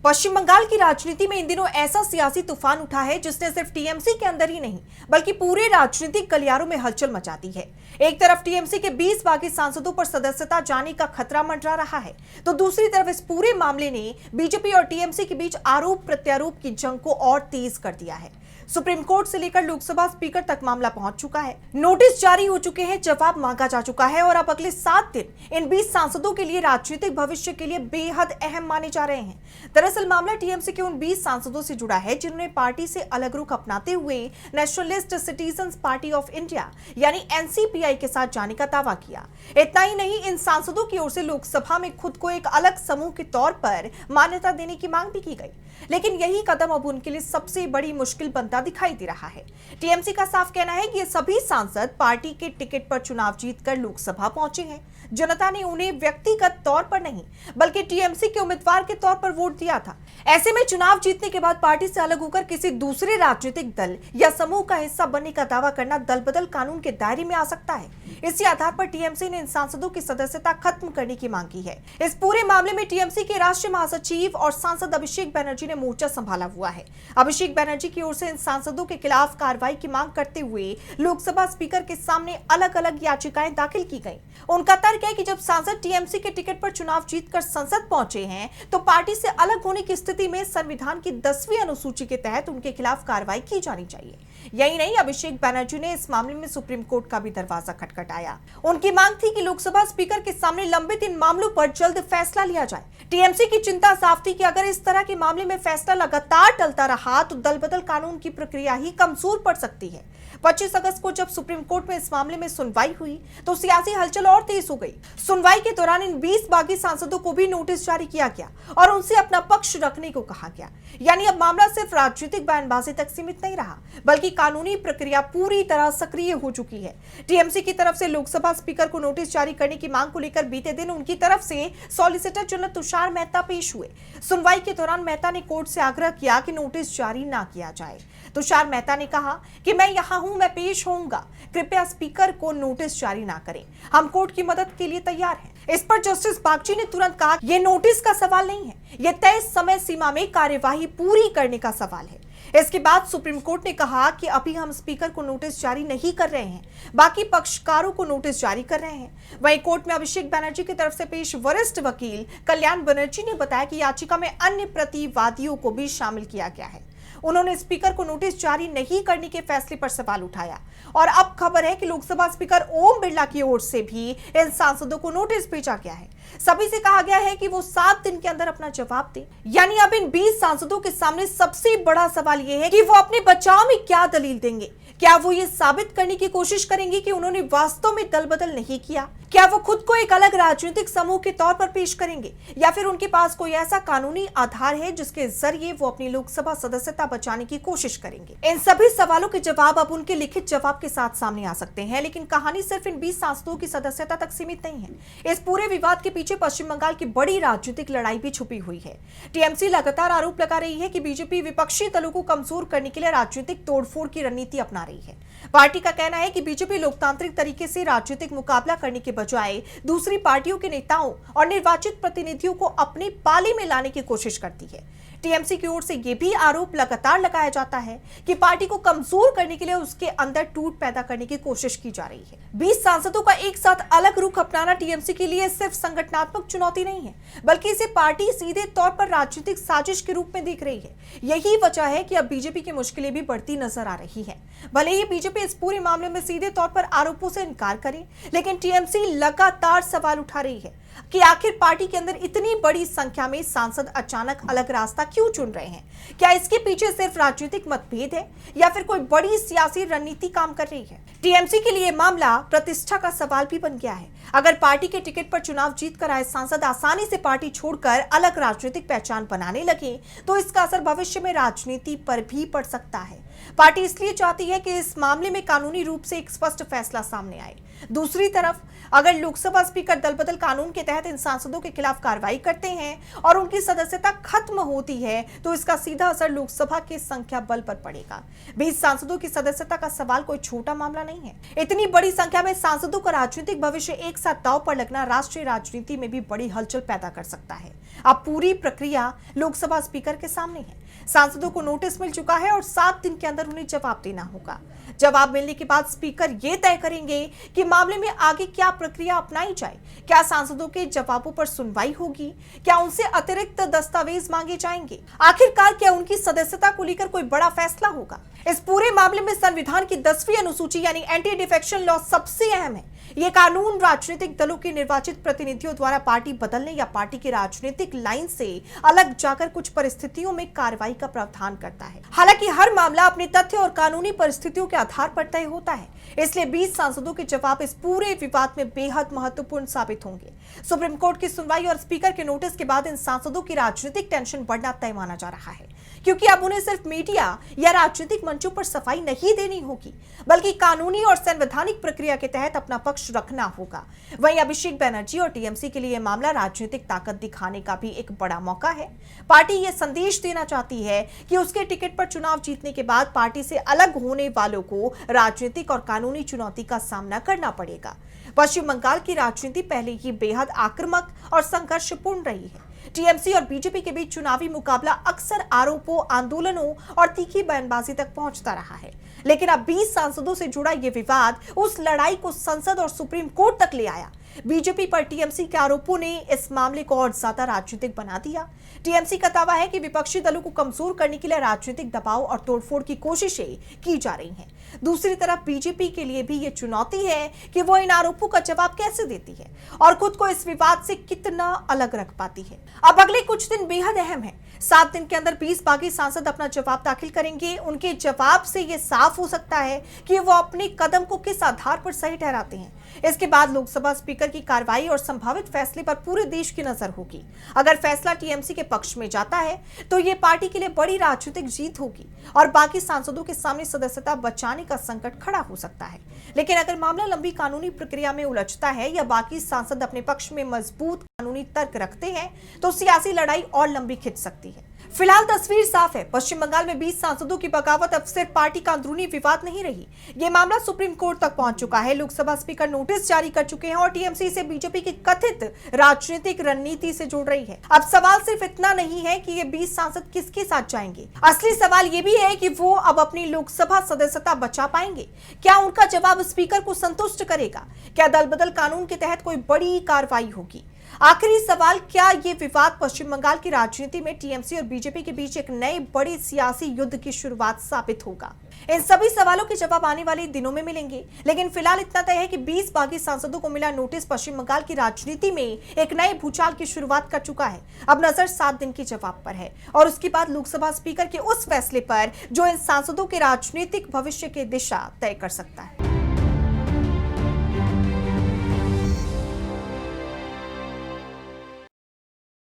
पश्चिम बंगाल की राजनीति में इन दिनों ऐसा सियासी तूफान उठा है जिसने सिर्फ टीएमसी के अंदर ही नहीं बल्कि पूरे राजनीतिक गलियारों में हलचल मचा दी है। एक तरफ टीएमसी के 20 बागी सांसदों पर सदस्यता जाने का खतरा मंडरा रहा है, तो दूसरी तरफ इस पूरे मामले ने बीजेपी और टीएमसी के बीच आरोप प्रत्यारोप की जंग को और तेज कर दिया है। सुप्रीम कोर्ट से लेकर लोकसभा स्पीकर तक मामला पहुंच चुका है, नोटिस जारी हो चुके हैं, जवाब मांगा जा चुका है और अब अगले 7 दिन इन 20 सांसदों के लिए राजनीतिक भविष्य के लिए बेहद अहम माने जा रहे हैं। दरअसल मामला टीएमसी के उन 20 सांसदों से जुड़ा है जिन्होंने पार्टी से अलग रुख अपनाते हुए nationalist citizens party of India यानी एनसीपीआई के साथ जाने का दावा किया। इतना ही नहीं, इन सांसदों की ओर से लोकसभा में खुद को एक अलग समूह के तौर पर मान्यता देने की मांग भी की गई, लेकिन यही कदम अब उनके लिए सबसे बड़ी मुश्किल बनता दिखाई दे रहा है। टीएमसी का साफ कहना है कि ये सभी सांसद पार्टी के टिकट पर चुनाव जीतकर लोकसभा पहुंचे हैं। जनता ने उन्हें व्यक्तिगत तौर पर नहीं बल्कि टीएमसी के उम्मीदवार के तौर पर वोट दिया था। ऐसे में चुनाव जीतने के बाद पार्टी से अलग होकर किसी दूसरे राजनीतिक दल या समूह का हिस्सा बनने का दावा करना दल बदल कानून के दायरे में आ सकता है। इसी आधार पर टीएमसी ने इन सांसदों की सदस्यता खत्म करने की मांग की है। इस पूरे मामले में टीएमसी के राष्ट्रीय महासचिव और सांसद अभिषेक बनर्जी ने मोर्चा संभाला हुआ है। अभिषेक बनर्जी की ओर से इन सांसदों के खिलाफ कार्रवाई की मांग करते हुए लोकसभा स्पीकर के सामने अलग अलग याचिकाएं दाखिल की गई। उनका तर्क है कि जब सांसद टीएमसी के टिकट पर चुनाव जीतकर संसद पहुंचे हैं तो पार्टी से अलग होने की स्थिति में संविधान की 10वीं अनुसूची के तहत उनके खिलाफ कार्रवाई की जानी चाहिए। यही नहीं, अभिषेक बनर्जी ने इस मामले में सुप्रीम कोर्ट का भी दरवाजा खटखटाया। उनकी मांग थी कि लोकसभा स्पीकर के सामने लंबित इन मामलों पर जल्द फैसला लिया जाए। टीएमसी की चिंता साफ थी कि अगर इस तरह के मामले में फैसला लगातार टलता रहा तो दल बदल कानून की प्रक्रिया ही कमजोर पड़ सकती है। 25 अगस्त को जब सुप्रीम कोर्ट में इस मामले में सुनवाई हुई तो सियासी हलचल और तेज हो गई। सुनवाई के दौरान इन 20 बागी सांसदों को भी नोटिस जारी किया गया और उनसे अपना पक्ष रखने को कहा गया। यानी अब मामला सिर्फ राजनीतिक बयानबाजी तक सीमित नहीं रहा बल्कि कानूनी प्रक्रिया पूरी तरह सक्रिय हो चुकी है। टीएमसी की तरफ से लोकसभा स्पीकर को नोटिस जारी करने की मांग को लेकर बीते दिन उनकी तरफ से सॉलिसिटर जनरल तुषार मेहता पेश हुए। सुनवाई के दौरान मेहता ने कोर्ट से आग्रह किया कि नोटिस जारी ना किया जाए। तुषार मेहता ने कहा कि मैं यहां हूं, मैं पेश होऊंगा, कृपया स्पीकर को नोटिस जारी ना करें, हम कोर्ट की मदद के लिए तैयार हैं। इस पर जस्टिस बागची ने तुरंत कहा, यह नोटिस का सवाल नहीं है, यह तय समय सीमा में कार्यवाही पूरी करने का सवाल है। इसके बाद सुप्रीम कोर्ट ने कहा कि अभी हम स्पीकर को नोटिस जारी नहीं कर रहे हैं, बाकी पक्षकारों को नोटिस जारी कर रहे हैं। वहीं कोर्ट में अभिषेक बनर्जी की तरफ से पेश वरिष्ठ वकील कल्याण बनर्जी ने बताया कि याचिका में अन्य प्रतिवादियों को भी शामिल किया गया है। उन्होंने स्पीकर को नोटिस जारी नहीं करने के फैसले पर सवाल उठाया और अब खबर है कि लोकसभा स्पीकर ओम बिरला की ओर से भी इन सांसदों को नोटिस भेजा गया है। सभी से कहा गया है कि वो 7 दिन के अंदर अपना जवाब दें। यानी अब इन 20 सांसदों के सामने सबसे बड़ा सवाल यह है कि वो अपने बचाव में क्या दलील देंगे। क्या वो ये साबित करने की कोशिश करेंगे कि उन्होंने वास्तव में दल बदल नहीं किया? क्या वो खुद को एक अलग राजनीतिक समूह के तौर पर पेश करेंगे या फिर उनके पास कोई ऐसा कानूनी आधार है जिसके जरिए वो अपनी लोकसभा सदस्यता बचाने की कोशिश करेंगे? इन सभी सवालों के जवाब अब उनके लिखित जवाब के साथ सामने आ सकते हैं, लेकिन कहानी सिर्फ इन 20 सांसदों की सदस्यता तक सीमित नहीं है। इस पूरे विवाद के पीछे पश्चिम बंगाल की बड़ी राजनीतिक लड़ाई भी छुपी हुई है। टीएमसी लगातार आरोप लगा रही है कि बीजेपी विपक्षी दलों को कमजोर करने के लिए राजनीतिक तोड़फोड़ की रणनीति अपना रही है। पार्टी का कहना है कि बीजेपी लोकतांत्रिक तरीके से राजनीतिक मुकाबला करने के बजाय दूसरी पार्टियों के नेताओं और निर्वाचित प्रतिनिधियों को अपनी पाली में लाने की कोशिश करती है। टीएमसी की ओर से यह भी आरोप लगातार लगाया जाता है कि पार्टी को कमजोर करने के लिए उसके अंदर टूट पैदा करने की कोशिश की जा रही है। 20 सांसदों का एक साथ अलग रुख अपनाना टीएमसी के लिए सिर्फ संगठनात्मक चुनौती नहीं है बल्कि इसे पार्टी सीधे तौर पर राजनीतिक साजिश के रूप में देख रही है। यही वजह है कि अब बीजेपी की मुश्किलें भी बढ़ती नजर आ रही है। भले ही बीजेपी इस पूरे मामले में सीधे तौर पर आरोपों से इनकार करे, लेकिन टीएमसी लगातार सवाल उठा रही है कि आखिर पार्टी के अंदर इतनी बड़ी संख्या में सांसद अचानक अलग रास्ता क्यों चुन रहे हैं? क्या इसके पीछे सिर्फ राजनीतिक मतभेद है या फिर कोई बड़ी सियासी रणनीति काम कर रही है? टीएमसी के लिए मामला प्रतिष्ठा का सवाल भी बन गया है। अगर पार्टी के टिकट पर चुनाव जीत कर आए सांसद आसानी से पार्टी छोड़कर अलग राजनीतिक पहचान बनाने लगे तो इसका असर भविष्य में राजनीति पर भी पड़ सकता है। पार्टी इसलिए चाहती है कि इस मामले में कानूनी रूप से एक स्पष्ट फैसला सामने आए। दूसरी तरफ अगर लोकसभा स्पीकर दल बदल कानून के तहत इन सांसदों के खिलाफ कार्रवाई करते हैं और उनकी सदस्यता खत्म होती है तो इसका सीधा असर लोकसभा के संख्या बल पर पड़ेगा। 20 सांसदों की सदस्यता का सवाल कोई छोटा मामला नहीं है। इतनी बड़ी संख्या में सांसदों का राजनीतिक भविष्य एक एक साथ दांव पर लगना राष्ट्रीय राजनीति में भी बड़ी हलचल पैदा कर सकता है। अब पूरी प्रक्रिया लोकसभा स्पीकर के सामने है। सांसदों को नोटिस मिल चुका है और 7 दिन के अंदर उन्हें जवाब देना होगा। जवाब मिलने के बाद स्पीकर ये तय करेंगे कि मामले में आगे क्या प्रक्रिया अपनाई जाए। क्या सांसदों के जवाबों पर सुनवाई होगी? क्या उनसे अतिरिक्त दस्तावेज मांगे जाएंगे? आखिरकार क्या उनकी सदस्यता को लेकर कोई बड़ा फैसला होगा? इस पूरे मामले में संविधान की 10वीं अनुसूची यानी एंटी डिफेक्शन लॉ सबसे अहम है। ये कानून राजनीतिक दलों के निर्वाचित प्रतिनिधियों द्वारा पार्टी बदलने या पार्टी की राजनीतिक लाइन से अलग जाकर कुछ परिस्थितियों में कार्रवाई का प्रावधान करता है। हालांकि हर मामला अपने तथ्य और कानूनी परिस्थितियों के आधार पर तय होता है, इसलिए 20 सांसदों के जवाब इस पूरे विवाद में बेहद महत्वपूर्ण साबित होंगे। सुप्रीम कोर्ट की सुनवाई और स्पीकर के नोटिस के बाद इन सांसदों की राजनीतिक टेंशन बढ़ना तय माना जा रहा है, क्योंकि अब उन्हें सिर्फ मीडिया या राजनीतिक मंचों पर सफाई नहीं देनी होगी, बल्कि कानूनी और संवैधानिक प्रक्रिया के तहत अपना पक्ष रखना होगा। वहीं अभिषेक बनर्जी और टीएमसी के लिए यह मामला राजनीतिक ताकत दिखाने का भी एक बड़ा मौका है। पार्टी यह संदेश देना चाहती है कि उसके टिकट पर चुनाव जीतने के बाद पार्टी से अलग होने वालों को राजनीतिक और कानूनी चुनौती का सामना करना पड़ेगा। पश्चिम बंगाल की राजनीति पहले ही बेहद आक्रामक और संघर्षपूर्ण रही है। टीएमसी और बीजेपी के बीच चुनावी मुकाबला अक्सर आरोपों, आंदोलनों और तीखी बयानबाजी तक पहुंचता रहा है। लेकिन अब 20 सांसदों से जुड़ा यह विवाद उस लड़ाई को संसद और सुप्रीम कोर्ट तक ले आया। बीजेपी पर टीएमसी के आरोपों ने इस मामले को और ज्यादा राजनीतिक बना दिया। टीएमसी का दावा है कि विपक्षी दलों को कमजोर करने के लिए राजनीतिक दबाव और तोड़फोड़ की कोशिशें की जा रही हैं। दूसरी तरफ बीजेपी के लिए भी ये चुनौती है कि वो इन आरोपों का जवाब कैसे देती है और खुद को इस विवाद से कितना अलग रख पाती है। अब अगले कुछ दिन बेहद अहम है। 7 दिन के अंदर 20 बागी सांसद अपना जवाब दाखिल करेंगे। उनके जवाब से यह साफ हो सकता है कि वो अपने कदम को किस आधार पर सही ठहराते हैं। इसके बाद लोकसभा स्पीकर की कार्रवाई और संभावित फैसले पर पूरे देश की नजर होगी। अगर फैसला टीएमसी के पक्ष में जाता है तो ये पार्टी के लिए बड़ी राजनीतिक जीत होगी और बाकी सांसदों के सामने सदस्यता बचाने का संकट खड़ा हो सकता है। लेकिन अगर मामला लंबी कानूनी प्रक्रिया में उलझता है या बाकी सांसद अपने पक्ष में मजबूत कानूनी तर्क रखते हैं तो सियासी लड़ाई और लंबी खिंच सकती है। फिलहाल तस्वीर साफ है। पश्चिम बंगाल में 20 सांसदों की बगावत अब सिर्फ पार्टी का अंदरूनी विवाद नहीं रही, ये मामला सुप्रीम कोर्ट तक पहुंच चुका है। लोकसभा स्पीकर नोटिस जारी कर चुके हैं और टीएमसी से बीजेपी की कथित राजनीतिक रणनीति से जुड़ रही है। अब सवाल सिर्फ इतना नहीं है कि ये 20 सांसद किसके साथ जाएंगे, असली सवाल ये भी है कि वो अब अपनी लोकसभा सदस्यता बचा पाएंगे। क्या उनका जवाब स्पीकर को संतुष्ट करेगा? क्या दल बदल कानून के तहत कोई बड़ी कार्रवाई होगी? आखिरी सवाल, क्या ये विवाद पश्चिम बंगाल की राजनीति में टीएमसी और बीजेपी के बीच एक नए बड़े सियासी युद्ध की शुरुआत साबित होगा? इन सभी सवालों के जवाब आने वाले दिनों में मिलेंगे। लेकिन फिलहाल इतना तय है कि 20 बागी सांसदों को मिला नोटिस पश्चिम बंगाल की राजनीति में एक नए भूचाल की शुरुआत कर चुका है। अब नजर 7 दिन के जवाब पर है और उसके बाद लोकसभा स्पीकर के उस फैसले पर जो इन सांसदों के राजनीतिक भविष्य की दिशा तय कर सकता है।